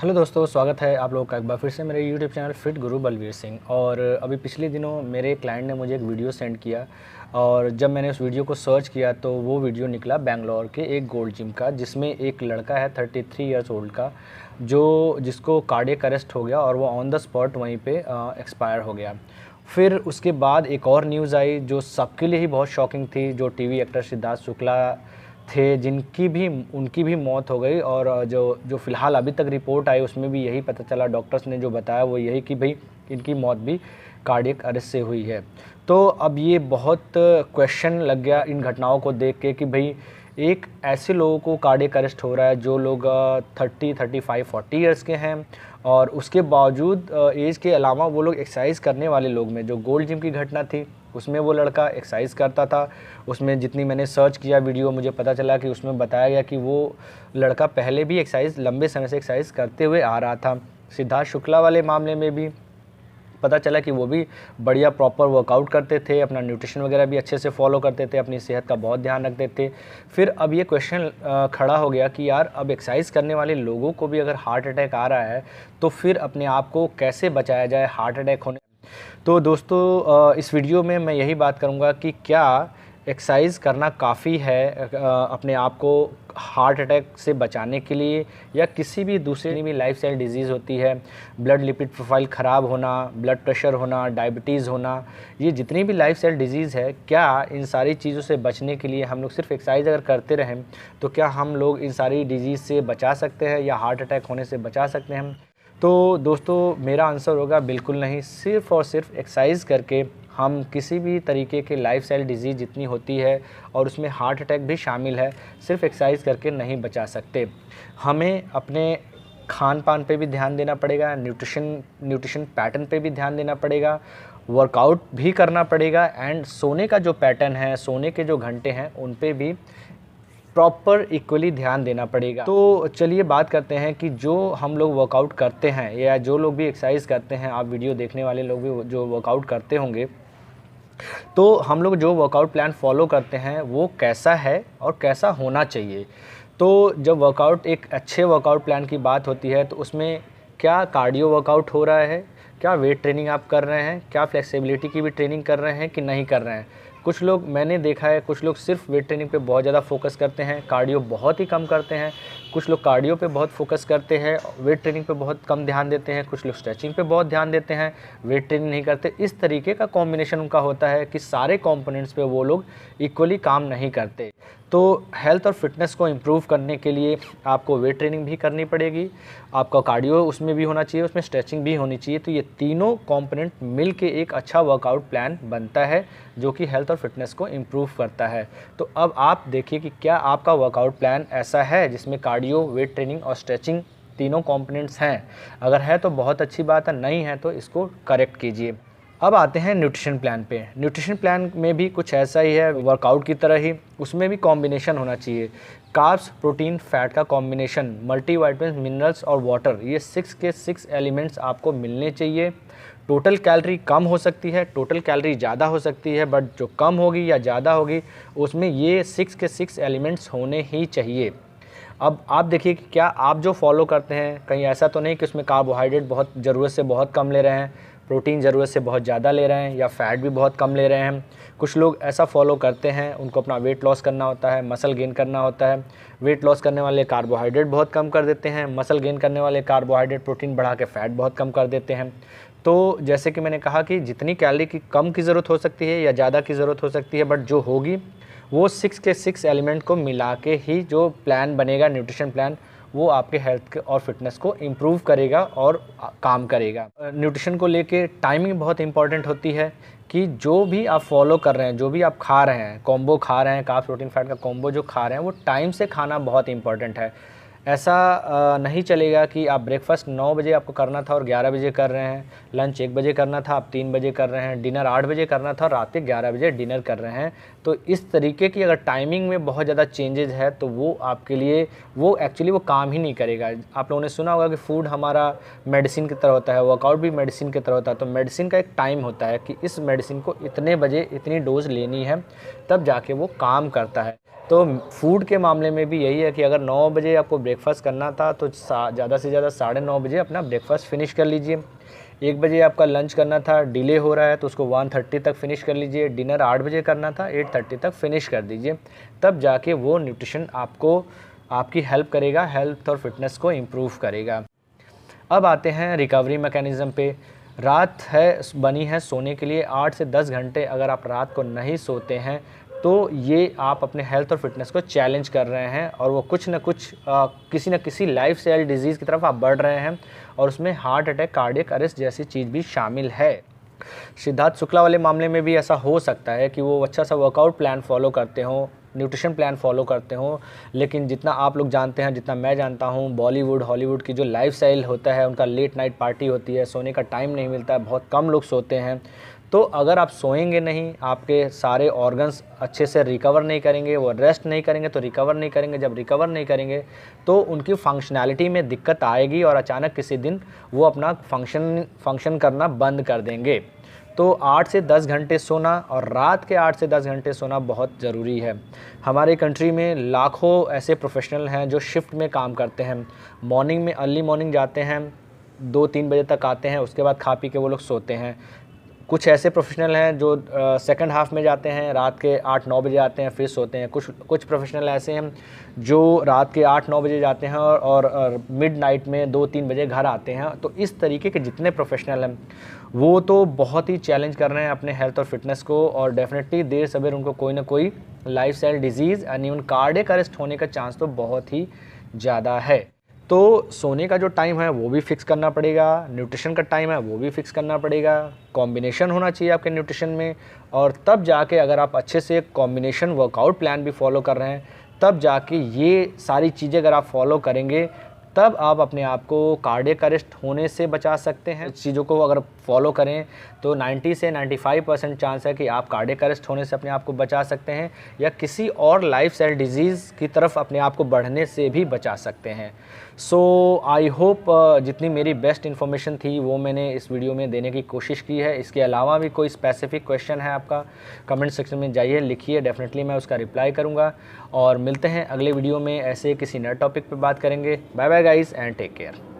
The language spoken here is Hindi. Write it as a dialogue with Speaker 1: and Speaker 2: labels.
Speaker 1: हेलो दोस्तों, स्वागत है आप लोगों का एक बार फिर से मेरे यूट्यूब चैनल फिट गुरु बलवीर सिंह। और अभी पिछले दिनों मेरे क्लाइंट ने मुझे एक वीडियो सेंड किया और जब मैंने उस वीडियो को सर्च किया तो वो वीडियो निकला बेंगलोर के एक गोल्ड जिम का, जिसमें एक लड़का है 33 ईयर्स ओल्ड का जिसको कार्डियक अरेस्ट हो गया और वो ऑन द स्पॉट वहीं पे एक्सपायर हो गया। फिर उसके बाद एक और न्यूज़ आई जो सबके लिए ही बहुत शॉकिंग थी। जो टीवी एक्टर सिद्धार्थ शुक्ला थे उनकी भी मौत हो गई। और जो फ़िलहाल अभी तक रिपोर्ट आई उसमें भी यही पता चला, डॉक्टर्स ने जो बताया वो यही कि भाई इनकी मौत भी कार्डियक अरेस्ट से हुई है। तो अब ये बहुत क्वेश्चन लग गया इन घटनाओं को देख के कि भाई एक ऐसे लोगों को कार्डियक अरेस्ट हो रहा है जो लोग 30, 35, 40 ईयर्स के हैं और उसके बावजूद एज के अलावा वो लोग एक्सरसाइज करने वाले लोग में जो गोल्ड जिम की घटना थी उसमें वो लड़का एक्सरसाइज करता था। उसमें जितनी मैंने सर्च किया वीडियो, मुझे पता चला कि उसमें बताया गया कि वो लड़का पहले भी एक्सरसाइज लंबे समय से एक्सरसाइज करते हुए आ रहा था। सिद्धार्थ शुक्ला वाले मामले में भी पता चला कि वो भी बढ़िया प्रॉपर वर्कआउट करते थे, अपना न्यूट्रिशन वगैरह भी अच्छे से फॉलो करते थे, अपनी सेहत का बहुत ध्यान रखते थे। फिर अब ये क्वेश्चन खड़ा हो गया कि यार अब एक्सरसाइज करने वाले लोगों को भी अगर हार्ट अटैक आ रहा है तो फिर अपने आप को कैसे बचाया जाए हार्ट अटैक होने। तो दोस्तों इस वीडियो में मैं यही बात करूँगा कि क्या एक्सरसाइज करना काफ़ी है अपने आप को हार्ट अटैक से बचाने के लिए, या किसी भी दूसरी भी लाइफस्टाइल डिजीज़ होती है, ब्लड लिपिड प्रोफाइल ख़राब होना, ब्लड प्रेशर होना, डायबिटीज़ होना, ये जितनी भी लाइफस्टाइल डिजीज़ है, क्या इन सारी चीज़ों से बचने के लिए हम लोग सिर्फ एक्सरसाइज अगर करते रहें तो क्या हम लोग इन सारी डिजीज़ से बचा सकते हैं या हार्ट अटैक होने से बचा सकते हैं? तो दोस्तों मेरा आंसर होगा बिल्कुल नहीं। सिर्फ़ और सिर्फ एक्सरसाइज करके हम किसी भी तरीके के लाइफस्टाइल डिजीज़ जितनी होती है और उसमें हार्ट अटैक भी शामिल है, सिर्फ एक्सरसाइज करके नहीं बचा सकते। हमें अपने खान पान पे भी ध्यान देना पड़ेगा, न्यूट्रिशन पैटर्न पे भी ध्यान देना पड़ेगा, वर्कआउट भी करना पड़ेगा एंड सोने का जो पैटर्न है, सोने के जो घंटे हैं उन पे भी प्रॉपर इक्वली ध्यान देना पड़ेगा। तो चलिए बात करते हैं कि जो हम लोग वर्कआउट करते हैं या जो लोग भी एक्सरसाइज करते हैं, आप वीडियो देखने वाले लोग भी जो वर्कआउट करते होंगे, तो हम लोग जो वर्कआउट प्लान फॉलो करते हैं वो कैसा है और कैसा होना चाहिए। तो जब वर्कआउट एक अच्छे वर्कआउट प्लान की बात होती है तो उसमें क्या कार्डियो वर्कआउट हो रहा है, क्या वेट ट्रेनिंग आप कर रहे हैं, क्या फ्लेक्सिबिलिटी की भी ट्रेनिंग कर रहे हैं कि नहीं कर रहे हैं। कुछ लोग मैंने देखा है, कुछ लोग सिर्फ वेट ट्रेनिंग पे बहुत ज़्यादा फोकस करते हैं, कार्डियो बहुत ही कम करते हैं। कुछ लोग कार्डियो पे बहुत फोकस करते हैं, वेट ट्रेनिंग पे बहुत कम ध्यान देते हैं। कुछ लोग स्ट्रेचिंग पे बहुत ध्यान देते हैं, वेट ट्रेनिंग नहीं करते। इस तरीके का कॉम्बिनेशन उनका होता है कि सारे कंपोनेंट्स पे वो लोग इक्वली काम नहीं करते। तो हेल्थ और फिटनेस को इम्प्रूव करने के लिए आपको वेट ट्रेनिंग भी करनी पड़ेगी, आपका कार्डियो उसमें भी होना चाहिए, उसमें स्ट्रेचिंग भी होनी चाहिए। तो ये तीनों कंपोनेंट मिल के एक अच्छा वर्कआउट प्लान बनता है जो कि हेल्थ और फिटनेस को इम्प्रूव करता है। तो अब आप देखिए कि क्या आपका वर्कआउट प्लान ऐसा है जिसमें कार्डियो, वेट ट्रेनिंग और स्ट्रेचिंग तीनों कंपोनेंट्स हैं। अगर है तो बहुत अच्छी बात है, नहीं है तो इसको करेक्ट कीजिए। अब आते हैं न्यूट्रिशन प्लान पे। न्यूट्रिशन प्लान में भी कुछ ऐसा ही है, वर्कआउट की तरह ही उसमें भी कॉम्बिनेशन होना चाहिए। कार्ब्स, प्रोटीन, फैट का कॉम्बिनेशन, मल्टीविटामिन, मिनरल्स और वाटर, ये 6 के 6 एलिमेंट्स आपको मिलने चाहिए। टोटल कैलोरी कम हो सकती है, टोटल कैलोरी ज़्यादा हो सकती है, बट जो कम होगी या ज़्यादा होगी उसमें ये 6 के 6 एलिमेंट्स होने ही चाहिए। अब आप देखिए कि क्या आप जो फॉलो करते हैं कहीं ऐसा तो नहीं कि उसमें कार्बोहाइड्रेट बहुत ज़रूरत से बहुत कम ले रहे हैं, प्रोटीन ज़रूरत से बहुत ज़्यादा ले रहे हैं, या फैट भी बहुत कम ले रहे हैं। कुछ लोग ऐसा फॉलो करते हैं, उनको अपना वेट लॉस करना होता है, मसल गेन करना होता है। वेट लॉस करने वाले कार्बोहाइड्रेट बहुत कम कर देते हैं, मसल गेन करने वाले कार्बोहाइड्रेट प्रोटीन बढ़ा के फैट बहुत कम कर देते हैं। तो जैसे कि मैंने कहा कि जितनी कैलोरी की कम की ज़रूरत हो सकती है या ज़्यादा की ज़रूरत हो सकती है, बट जो होगी वो 6 के 6 एलिमेंट को मिला के ही जो प्लान बनेगा, न्यूट्रिशन प्लान, वो आपके हेल्थ और फिटनेस को इम्प्रूव करेगा और काम करेगा। न्यूट्रिशन को लेके टाइमिंग बहुत इंपॉर्टेंट होती है कि जो भी आप फॉलो कर रहे हैं, जो भी आप खा रहे हैं, कॉम्बो खा रहे हैं, कार्ब्स, प्रोटीन, फैट का कॉम्बो जो खा रहे हैं वो टाइम से खाना बहुत इंपॉर्टेंट है। ऐसा नहीं चलेगा कि आप ब्रेकफास्ट 9 बजे आपको करना था और 11 बजे कर रहे हैं, लंच 1 बजे करना था आप 3 बजे कर रहे हैं, डिनर 8 बजे करना था और रात के 11 बजे डिनर कर रहे हैं। तो इस तरीके की अगर टाइमिंग में बहुत ज़्यादा चेंजेस है तो वो आपके लिए वो एक्चुअली वो काम ही नहीं करेगा। आप लोगों ने सुना होगा कि फूड हमारा मेडिसिन की तरह होता है, वर्कआउट भी मेडिसिन की तरह होता है। तो मेडिसिन का एक टाइम होता है कि इस मेडिसिन को इतने बजे इतनी डोज लेनी है, तब जाके वो काम करता है। तो फूड के मामले में भी यही है कि अगर 9 बजे आपको ब्रेकफास्ट करना था तो ज़्यादा से ज़्यादा 9:30 बजे अपना ब्रेकफास्ट फिनिश कर लीजिए। 1 बजे आपका लंच करना था, डिले हो रहा है तो उसको 1:30 तक फिनिश कर लीजिए। डिनर 8 बजे करना था, 8:30 तक फिनिश कर दीजिए। तब जाके वो न्यूट्रिशन आपको आपकी हेल्प करेगा, हेल्थ और फिटनेस को इम्प्रूव करेगा। अब आते हैं रिकवरी मैकेनिज़्म पे। रात है बनी है सोने के लिए, 8 से 10 घंटे अगर आप रात को नहीं सोते हैं तो ये आप अपने हेल्थ और फिटनेस को चैलेंज कर रहे हैं और वो कुछ न कुछ किसी न किसी लाइफस्टाइल डिजीज़ की तरफ आप बढ़ रहे हैं और उसमें हार्ट अटैक, कार्डियक अरेस्ट जैसी चीज़ भी शामिल है। सिद्धार्थ शुक्ला वाले मामले में भी ऐसा हो सकता है कि वो अच्छा सा वर्कआउट प्लान फॉलो करते हों, न्यूट्रिशन प्लान फॉलो करते हों, लेकिन जितना आप लोग जानते हैं, जितना मैं जानता हूँ, बॉलीवुड हॉलीवुड की जो लाइफस्टाइल होता है, उनका लेट नाइट पार्टी होती है, सोने का टाइम नहीं मिलता है, बहुत कम लोग सोते हैं। तो अगर आप सोएंगे नहीं, आपके सारे ऑर्गन्स अच्छे से रिकवर नहीं करेंगे, वो रेस्ट नहीं करेंगे तो रिकवर नहीं करेंगे। जब रिकवर नहीं करेंगे तो उनकी फंक्शनैलिटी में दिक्कत आएगी और अचानक किसी दिन वो अपना फंक्शन करना बंद कर देंगे। तो 8 से 10 घंटे सोना और रात के 8 से 10 घंटे सोना बहुत ज़रूरी है। हमारे कंट्री में लाखों ऐसे प्रोफेशनल हैं जो शिफ्ट में काम करते हैं। मॉर्निंग में अर्ली मॉर्निंग जाते हैं, 2-3 बजे तक आते हैं, उसके बाद खा पी के वो लोग सोते हैं। कुछ ऐसे प्रोफेशनल हैं जो सेकंड हाफ़ में जाते हैं, रात के 8-9 बजे आते हैं, फिर सोते हैं। कुछ प्रोफेशनल ऐसे हैं जो रात के 8-9 बजे जाते हैं और मिड नाइट में 2-3 बजे घर आते हैं। तो इस तरीके के जितने प्रोफेशनल हैं वो तो बहुत ही चैलेंज कर रहे हैं अपने हेल्थ और फिटनेस को, और डेफिनेटली देर सवेर उनको कोई ना कोई लाइफस्टाइल डिजीज़ यानी उन कार्डियक अरेस्ट होने का चांस तो बहुत ही ज़्यादा है। तो सोने का जो टाइम है वो भी फिक्स करना पड़ेगा, न्यूट्रिशन का टाइम है वो भी फिक्स करना पड़ेगा, कॉम्बिनेशन होना चाहिए आपके न्यूट्रिशन में, और तब जाके अगर आप अच्छे से कॉम्बिनेशन वर्कआउट प्लान भी फॉलो कर रहे हैं, तब जाके ये सारी चीज़ें अगर आप फॉलो करेंगे तब आप अपने आप को कार्डियक अरेस्ट होने से बचा सकते हैं। इस चीज़ों को अगर फॉलो करें तो 90 से 95% चांस है कि आप कार्डियक अरेस्ट होने से अपने आप को बचा सकते हैं या किसी और लाइफस्टाइल डिजीज़ की तरफ अपने आप को बढ़ने से भी बचा सकते हैं। सो आई होप जितनी मेरी बेस्ट इन्फॉर्मेशन थी वो मैंने इस वीडियो में देने की कोशिश की है। इसके अलावा भी कोई स्पेसिफिक क्वेश्चन है आपका, कमेंट सेक्शन में जाइए, लिखिए, डेफिनेटली मैं उसका रिप्लाई करूँगा। और मिलते हैं अगले वीडियो में, ऐसे किसी नए टॉपिक पर बात करेंगे। Bye bye guys and take care.